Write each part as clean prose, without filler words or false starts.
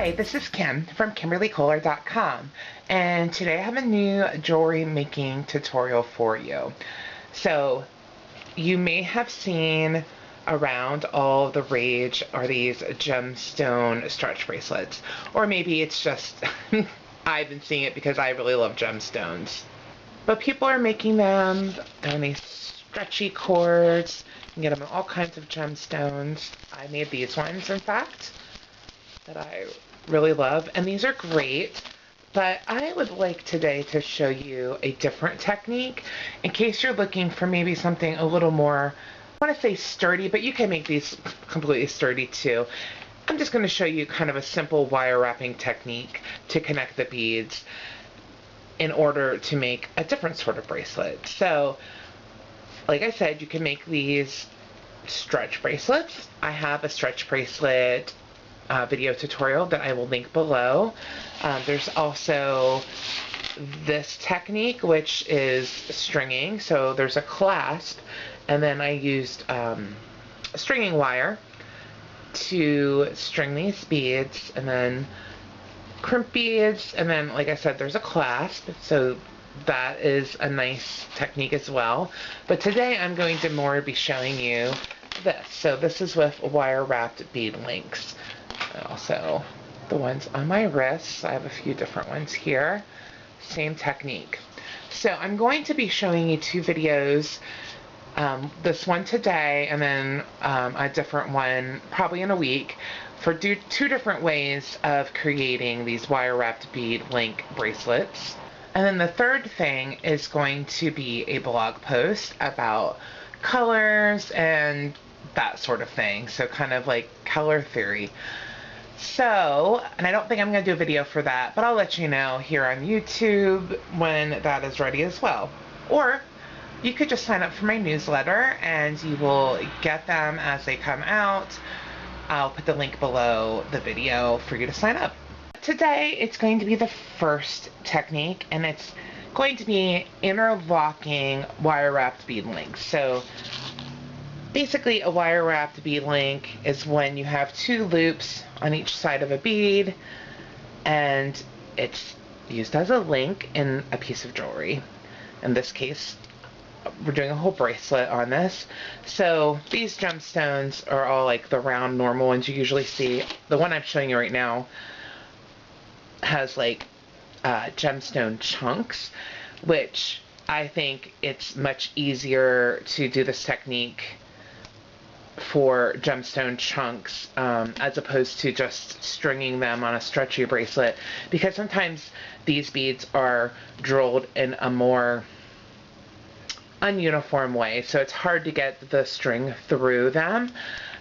Hi, this is Kim from KimberlyKoehler.com, and today I have a new jewelry making tutorial for you. So you may have seen around all the rage are these gemstone stretch bracelets, or maybe it's just I've been seeing it because I really love gemstones. But people are making them on these stretchy cords. You can get them in all kinds of gemstones. I made these ones, in fact, that I really love, and these are great, but I would like today to show you a different technique in case you're looking for maybe something a little more, I want to say sturdy, but you can make these completely sturdy too. I'm just going to show you kind of a simple wire wrapping technique to connect the beads in order to make a different sort of bracelet. So like I said, you can make these stretch bracelets. I have a stretch bracelet video tutorial that I will link below. There's also this technique, which is stringing. So there's a clasp, and then I used stringing wire to string these beads, and then crimp beads, and then like I said, there's a clasp. So that is a nice technique as well. But today I'm going to more be showing you this. So this is with wire wrapped bead links. And also the ones on my wrists. I have a few different ones here. Same technique. So I'm going to be showing you two videos. This one today, and then a different one probably in a week, for two different ways of creating these wire wrapped bead link bracelets. And then the third thing is going to be a blog post about colors and that sort of thing. So kind of like color theory. So, and I don't think I'm going to do a video for that, but I'll let you know here on YouTube when that is ready as well. Or you could just sign up for my newsletter and you will get them as they come out. I'll put the link below the video for you to sign up. Today it's going to be the first technique, and it's going to be interlocking wire wrapped bead links. So basically a wire wrapped bead link is when you have two loops on each side of a bead, and it's used as a link in a piece of jewelry. In this case, we're doing a whole bracelet on this. So these gemstones are all like the round normal ones you usually see. The one I'm showing you right now has like gemstone chunks, which I think it's much easier to do this technique for gemstone chunks as opposed to just stringing them on a stretchy bracelet, because sometimes these beads are drilled in a more ununiform way, so it's hard to get the string through them,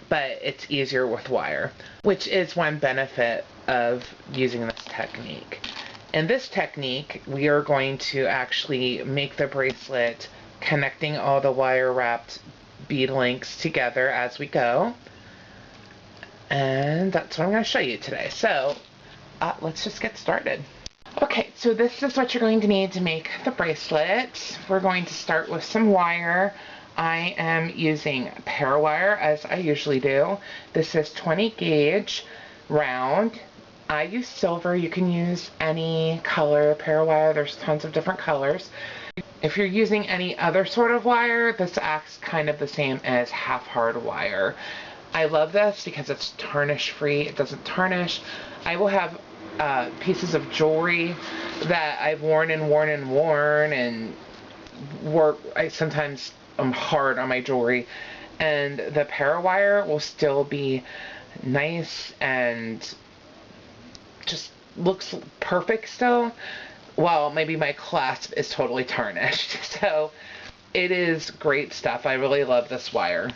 but it's easier with wire, which is one benefit of using this technique. In this technique, we are going to actually make the bracelet connecting all the wire wrapped bead links together as we go, and that's what I'm going to show you today. So let's just get started. Okay, so this is what you're going to need to make the bracelet. We're going to start with some wire. I am using pear wire, as I usually do. This is 20 gauge round. I use silver. You can use any color pear wire. There's tons of different colors. If you're using any other sort of wire, this acts kind of the same as half hard wire. I love this because it's tarnish free. It doesn't tarnish. I will have pieces of jewelry that I've worn and worn and worn, and I sometimes am hard on my jewelry, and the pear wire will still be nice and just looks perfect still. Well, maybe my clasp is totally tarnished. So it is great stuff. I really love this wire.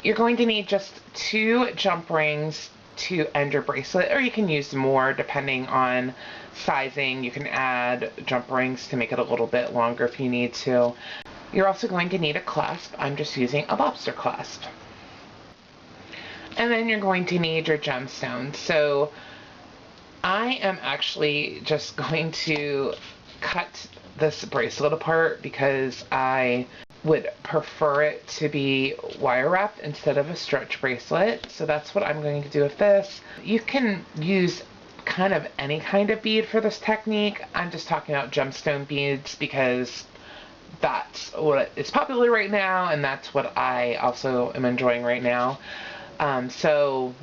You're going to need just 2 jump rings to end your bracelet, or you can use more depending on sizing. You can add jump rings to make it a little bit longer if you need to. You're also going to need a clasp. I'm just using a lobster clasp. And then you're going to need your gemstones. So I am actually just going to cut this bracelet apart because I would prefer it to be wire wrapped instead of a stretch bracelet. So that's what I'm going to do with this. You can use kind of any kind of bead for this technique. I'm just talking about gemstone beads because that's what is popular right now, and that's what I also am enjoying right now. So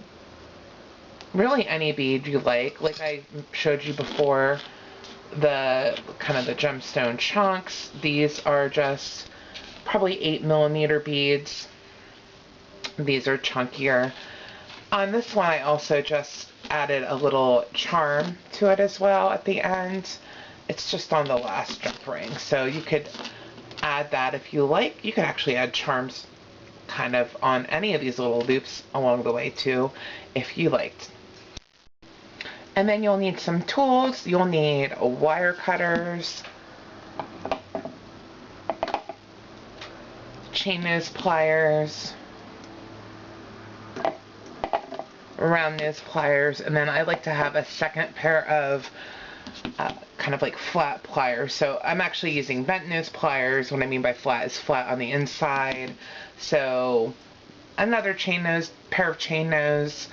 really any bead you like I showed you before, the kind of the gemstone chunks. These are just probably 8mm beads. These are chunkier. On this one I also just added a little charm to it as well at the end. It's just on the last jump ring, so you could add that if you like. You could actually add charms kind of on any of these little loops along the way too, if you liked. And then you'll need some tools. You'll need wire cutters, chain nose pliers, round nose pliers, and then I like to have a second pair of kind of like flat pliers. So I'm actually using bent nose pliers. What I mean by flat is flat on the inside. So another pair of chain nose,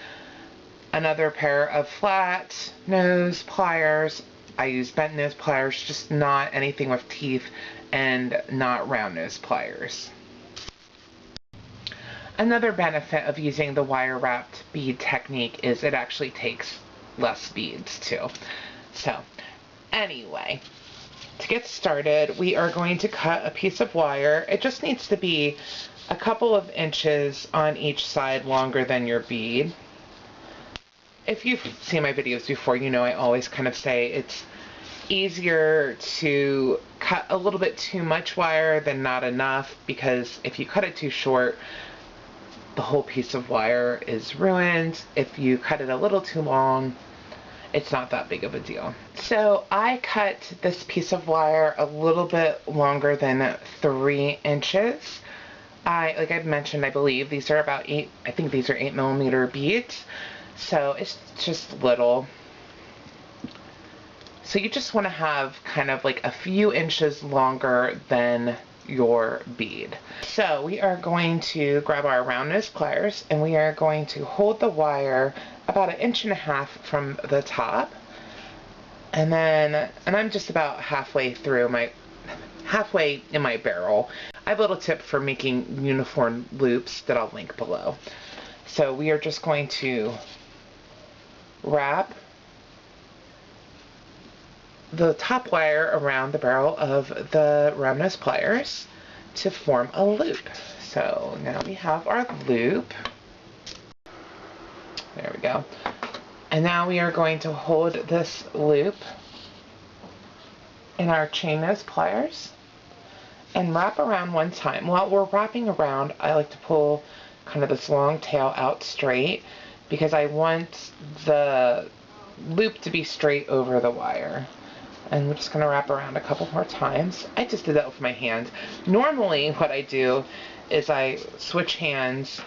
another pair of flat nose pliers. I use bent nose pliers, just not anything with teeth, and not round nose pliers. Another benefit of using the wire wrapped bead technique is it actually takes less beads too. So anyway, to get started, we are going to cut a piece of wire. It just needs to be a couple of inches on each side longer than your bead. If you've seen my videos before, you know I always kind of say it's easier to cut a little bit too much wire than not enough, because if you cut it too short, the whole piece of wire is ruined. If you cut it a little too long, it's not that big of a deal. So I cut this piece of wire a little bit longer than 3 inches. Like I mentioned, I believe these are about 8mm beads. So it's just little. So you just want to have kind of like a few inches longer than your bead. So we are going to grab our round nose pliers, and we are going to hold the wire about 1.5 inches from the top. And I'm just about halfway in my barrel. I have a little tip for making uniform loops that I'll link below. So we are just going to wrap the top wire around the barrel of the round nose pliers to form a loop. So now we have our loop. There we go. And now we are going to hold this loop in our chain nose pliers and wrap around one time. While we're wrapping around, I like to pull kind of this long tail out straight because I want the loop to be straight over the wire. And we're just going to wrap around a couple more times. I just did that with my hand. Normally what I do is I switch hands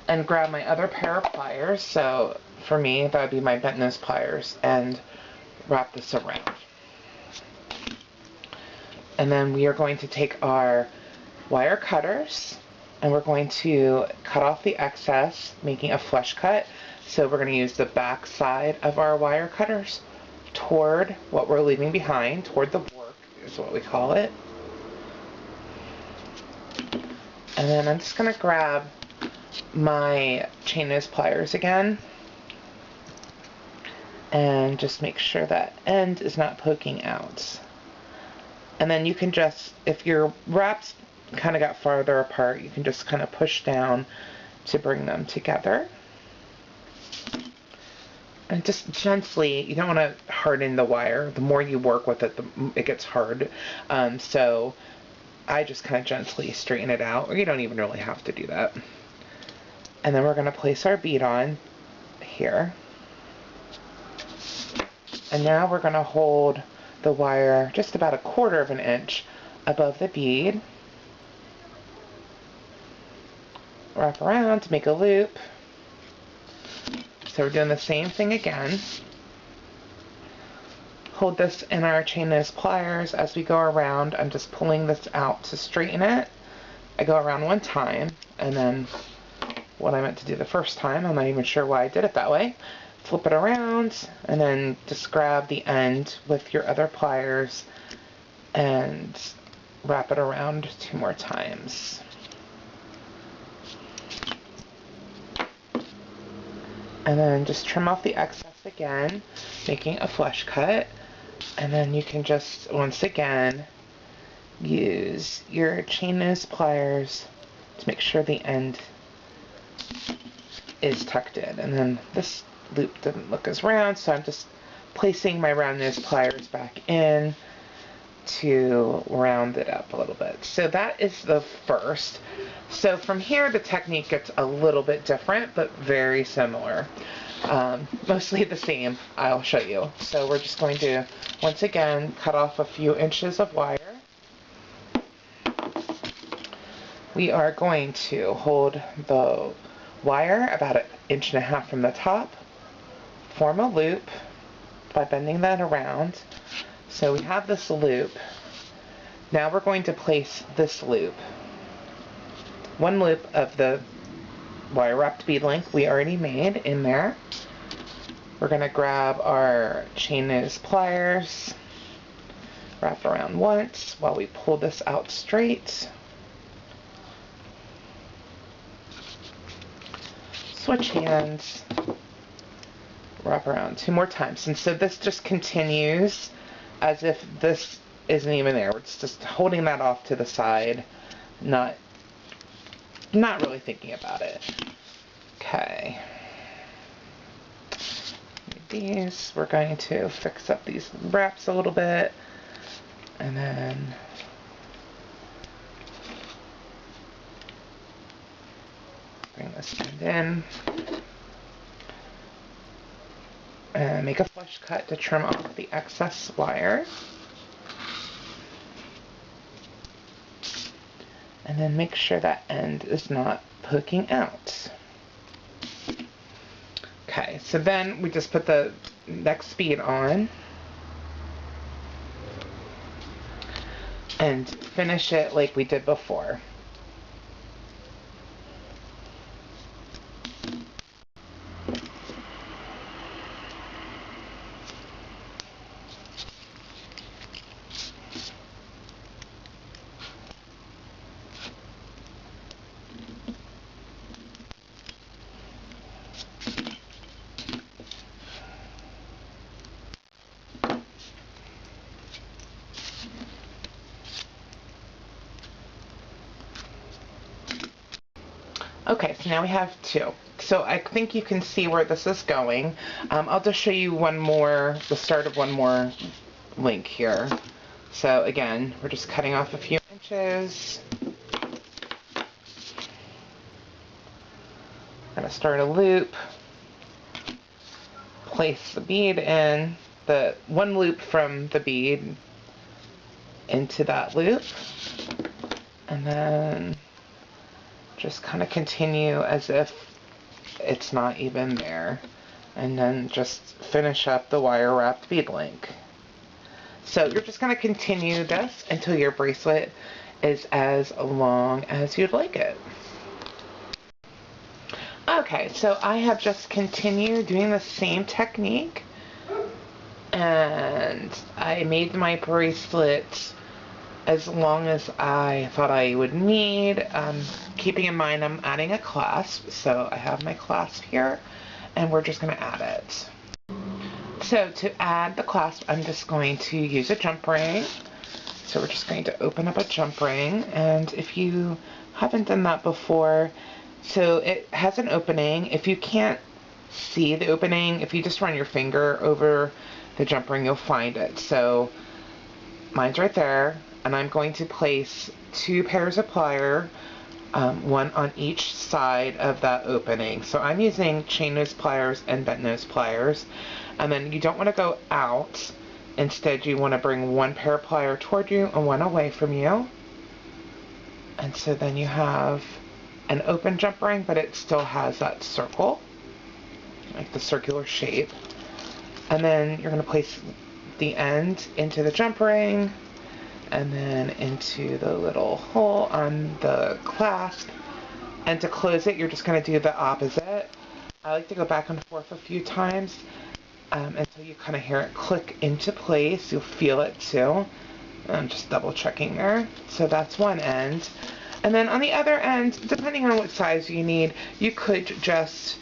and grab my other pair of pliers. So for me, that would be my bent nose pliers, and wrap this around. And then we are going to take our wire cutters and we're going to cut off the excess, making a flush cut. So we're going to use the back side of our wire cutters toward what we're leaving behind, toward the work is what we call it. And then I'm just going to grab my chain nose pliers again and just make sure that end is not poking out. And then you can just, if your wraps kind of got farther apart, you can just kind of push down to bring them together. And just gently, you don't want to harden the wire. The more you work with it, it gets hard. So I just kind of gently straighten it out, or you don't even really have to do that. And then we're going to place our bead on here. And now we're going to hold the wire just about 1/4 inch above the bead. Wrap around to make a loop. So we're doing the same thing again. hold this in our chain nose pliers as we go around. I'm just pulling this out to straighten it. I go around one time, and then what I meant to do the first time, I'm not even sure why I did it that way. Flip it around, and then just grab the end with your other pliers and wrap it around 2 more times. And then just trim off the excess again, making a flush cut. And then you can just, once again, use your chain nose pliers to make sure the end is tucked in. And then this loop didn't look as round, so I'm just placing my round nose pliers back in to round it up a little bit. So that is the first. So from here the technique gets a little bit different, but very similar. Mostly the same, I'll show you. So we're just going to, once again, cut off a few inches of wire. We are going to hold the wire about 1.5 inches from the top, form a loop by bending that around. So we have this loop. Now we're going to place this loop, one loop of the wire wrapped bead link we already made in there. We're going to grab our chain nose pliers, wrap around once while we pull this out straight. Switch hands, wrap around 2 more times. And so this just continues as if this isn't even there. It's just holding that off to the side, not really thinking about it. Okay. These, we're going to fix up these wraps a little bit, and then bring this end in, and make a flush cut to trim off the excess wire. And then make sure that end is not poking out. Okay, so then we just put the next bead on and finish it like we did before. Okay, so now we have 2. So I think you can see where this is going. I'll just show you the start of one more link here. So again, we're just cutting off a few inches. Gonna start a loop, place the bead in, the one loop from the bead into that loop, and then just kind of continue as if it's not even there, and then just finish up the wire wrapped bead link. So you're just going to continue this until your bracelet is as long as you'd like it. Okay, so I have just continued doing the same technique, and I made my bracelet as long as I thought I would need, keeping in mind I'm adding a clasp, so I have my clasp here, and we're just going to add it. So to add the clasp, I'm just going to use a jump ring. So we're just going to open up a jump ring, and if you haven't done that before, so it has an opening. If you can't see the opening, if you just run your finger over the jump ring, you'll find it. So mine's right there. And I'm going to place 2 pairs of pliers, one on each side of that opening. So I'm using chain nose pliers and bent nose pliers. And then you don't want to go out. Instead, you want to bring 1 pair of pliers toward you and 1 away from you. And so then you have an open jump ring, but it still has that circle, like the circular shape. And then you're going to place the end into the jump ring and then into the little hole on the clasp. And to close it, you're just going to do the opposite. I like to go back and forth a few times until you kind of hear it click into place. You'll feel it too. I'm just double checking there. So that's one end. And then on the other end, depending on what size you need, you could just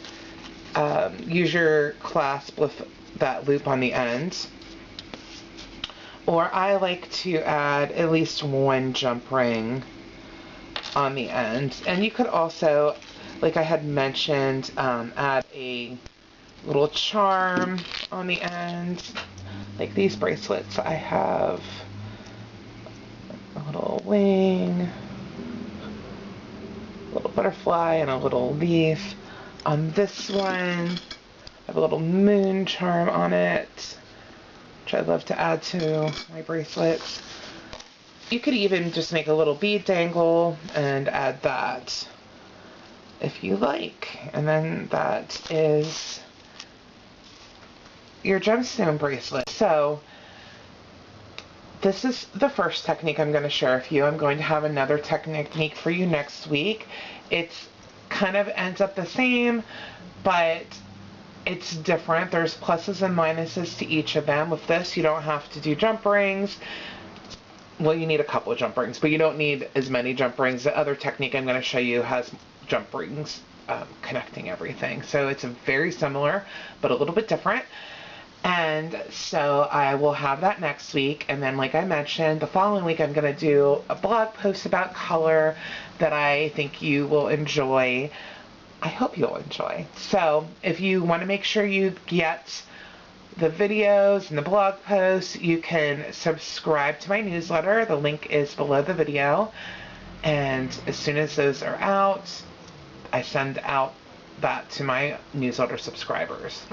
use your clasp with that loop on the end. Or I like to add at least one jump ring on the end. And you could also, like I had mentioned, add a little charm on the end. Like these bracelets, I have a little wing, a little butterfly, and a little leaf. On this one, I have a little moon charm on it, which I love to add to my bracelets. You could even just make a little bead dangle and add that if you like. And then that is your gemstone bracelet. So this is the first technique I'm going to share with you. I'm going to have another technique for you next week. It's kind of ends up the same, but it's different. There's pluses and minuses to each of them. With this, you don't have to do jump rings. Well, you need a couple of jump rings, but you don't need as many jump rings. The other technique I'm going to show you has jump rings connecting everything. So it's very similar, but a little bit different. And so I will have that next week. And then, like I mentioned, the following week I'm going to do a blog post about color that I think you will enjoy. I hope you'll enjoy. So if you want to make sure you get the videos and the blog posts, you can subscribe to my newsletter. The link is below the video. And as soon as those are out, I send out that to my newsletter subscribers.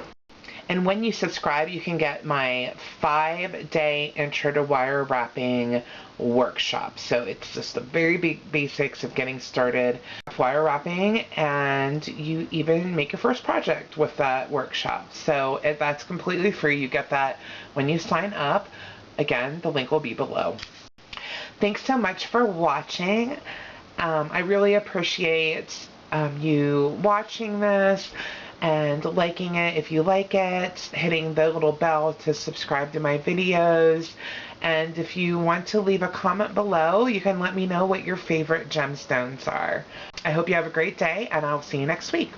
And when you subscribe, you can get my 5-day intro to wire wrapping workshop. So it's just the very big basics of getting started with wire wrapping, and you even make your first project with that workshop. So that's completely free. You get that when you sign up. Again, the link will be below. Thanks so much for watching. I really appreciate you watching this and liking it if you like it, hitting the little bell to subscribe to my videos. And if you want to leave a comment below, you can let me know what your favorite gemstones are. I hope you have a great day, and I'll see you next week.